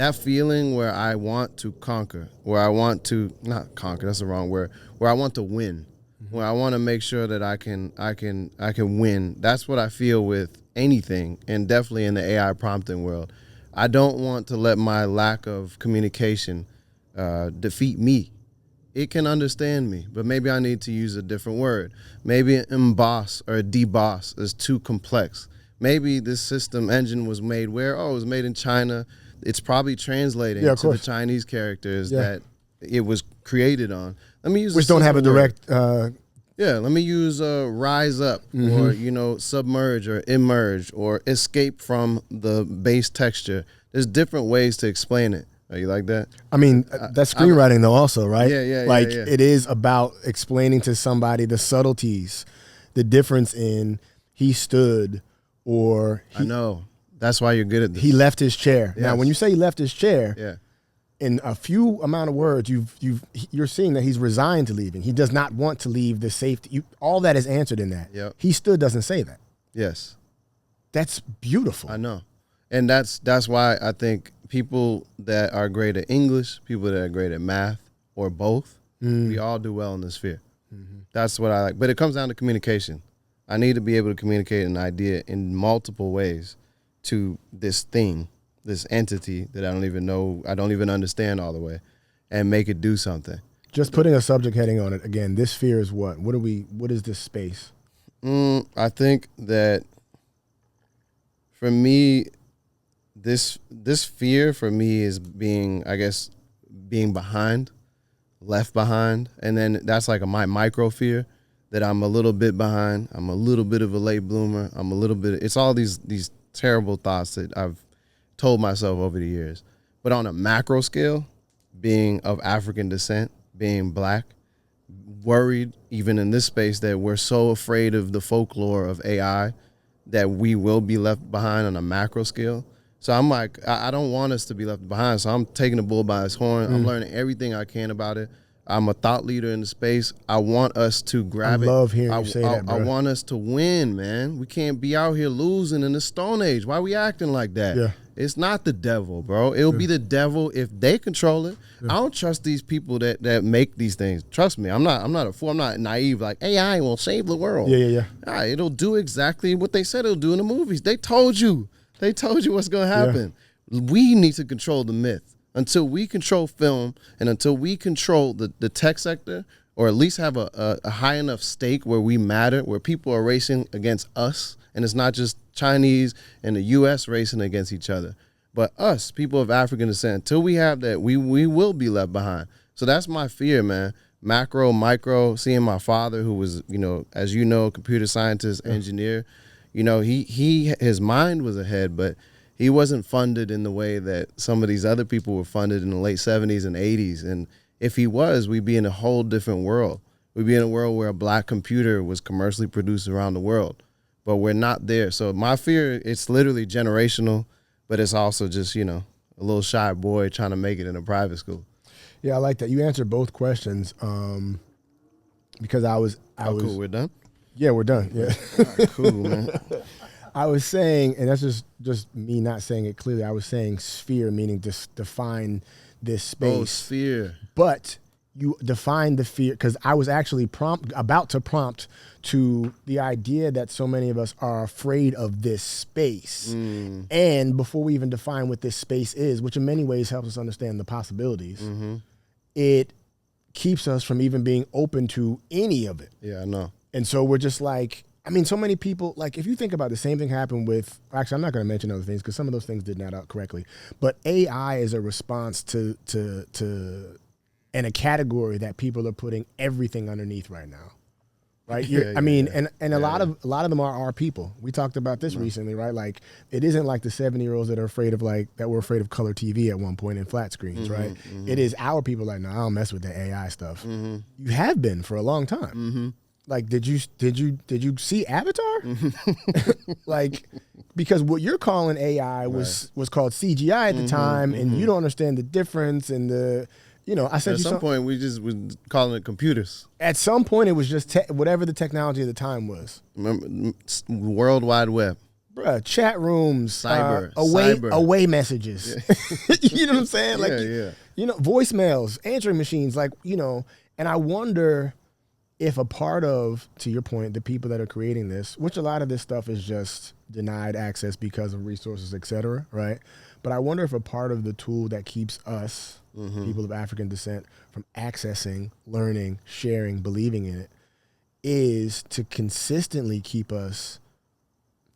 that feeling where I want to conquer, where I want to not conquer, that's the wrong word, where I want to win, where I want to make sure that I can win. That's what I feel with anything, and definitely in the AI prompting world. I don't want to let my lack of communication defeat me. It can understand me, but maybe I need to use a different word. Maybe an emboss or a deboss is too complex. Maybe this system engine was made where, it was made in China. It's probably translating to the Chinese characters that it was created on. Let me use which don't have a direct. Let me use rise up or submerge or emerge or escape from the base texture. There's different ways to explain it. Are you like that? I mean, that's screenwriting though also, right? Yeah. It is about explaining to somebody the subtleties, the difference in he stood or I know. That's why you're good at this. He left his chair. Yes. Now, when you say he left his chair, yeah. in a few amount of words, you're seeing that he's resigned to leaving. He does not want to leave the safety. All that is answered in that. Yep. He stood doesn't say that. Yes. That's beautiful. I know. And that's why I think people that are great at English, people that are great at math, or both, we all do well in this sphere. Mm-hmm. That's what I like. But it comes down to communication. I need to be able to communicate an idea in multiple ways to this thing, this entity that I don't even know, I don't even understand all the way, and make it do something. Just putting a subject heading on it, again, this sphere is what? What is this space? I think that for me, this fear for me is being behind, left behind, and then that's like my micro fear that I'm a little bit behind. I'm a little bit of a late bloomer. It's all these terrible thoughts that I've told myself over the years. But on a macro scale, being of African descent, being black, worried even in this space that we're so afraid of the folklore of AI that we will be left behind on a macro scale. So I'm like, I don't want us to be left behind. So I'm taking the bull by its horn. I'm learning everything I can about it. I'm a thought leader in the space. I want us to grab it. I love hearing you say that, bro. I want us to win, man. We can't be out here losing in the Stone Age. Why are we acting like that? Yeah. It's not the devil, bro. It'll be the devil if they control it. Yeah. I don't trust these people that make these things. Trust me, I'm not a fool. I'm not naive like AI will save the world. Yeah. All right, it'll do exactly what they said it'll do in the movies. They told you what's going to happen. Yeah. We need to control the myth. Until we control film and until we control the tech sector, or at least have a high enough stake where we matter, where people are racing against us, and it's not just Chinese and the U.S. racing against each other, but us, people of African descent, until we have that, we will be left behind. So that's my fear, man. Macro, micro, seeing my father, who was, as you know, computer scientist, engineer, his mind was ahead, but he wasn't funded in the way that some of these other people were funded in the late 70s and 80s. And if he was, we'd be in a whole different world. We'd be in a world where a black computer was commercially produced around the world. But we're not there. So my fear, it's literally generational, but it's also just, a little shy boy trying to make it in a private school. Yeah, I like that. You answered both questions because I was cool, we're done? Yeah, we're done. Yeah. All right, cool, man. I was saying, and that's just me not saying it clearly, I was saying sphere, meaning just define this space. Oh, sphere. But you define the fear, because I was actually about to prompt to the idea that so many of us are afraid of this space. And before we even define what this space is, which in many ways helps us understand the possibilities, it keeps us from even being open to any of it. Yeah, I know. And so we're just like, so many people, like if you think about the same thing happened with, actually I'm not going to mention other things because some of those things didn't add up correctly, but AI is a response to in a category that people are putting everything underneath right now. Right? And a lot of them are our people. We talked about this recently, right? Like it isn't like the 70-year-olds that are afraid of that were afraid of color TV at one point and flat screens, right? It is our people like, no, I don't mess with the AI stuff. You have been for a long time. Like, did you see Avatar? Like, because what you're calling AI was called CGI at the time, and you don't understand the difference and the, I said at some point we just was calling it computers. At some point it was just whatever the technology at the time was. Remember, World Wide Web. Bruh, chat rooms, Cyber. away messages. You know what I'm saying? Like, you know, voicemails, answering machines, like, you know, and I wonder if a part of, to your point, the people that are creating this, which a lot of this stuff is just denied access because of resources, et cetera, right? But I wonder if a part of the tool that keeps us, people of African descent, from accessing, learning, sharing, believing in it, is to consistently keep us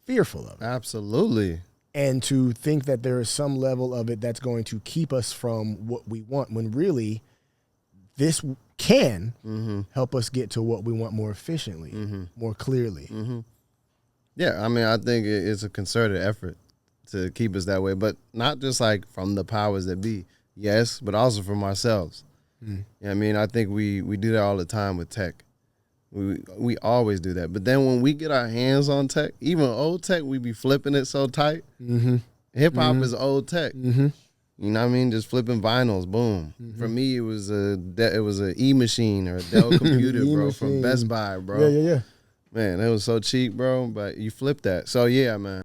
fearful of it. Absolutely. And to think that there is some level of it that's going to keep us from what we want, when really this can help us get to what we want more efficiently, more clearly. Yeah, I mean, I think it's a concerted effort to keep us that way, but not just like from the powers that be, yes, but also from ourselves. You know what I mean? I think we do that all the time with tech. We always do that. But then when we get our hands on tech, even old tech, we be flipping it so tight. Hip-hop is old tech. You know what I mean? Just flipping vinyls, boom. For me, it was a E-machine or a Dell computer, bro, from Best Buy, bro. Yeah. Man, it was so cheap, bro, but you flip that. So, yeah, man.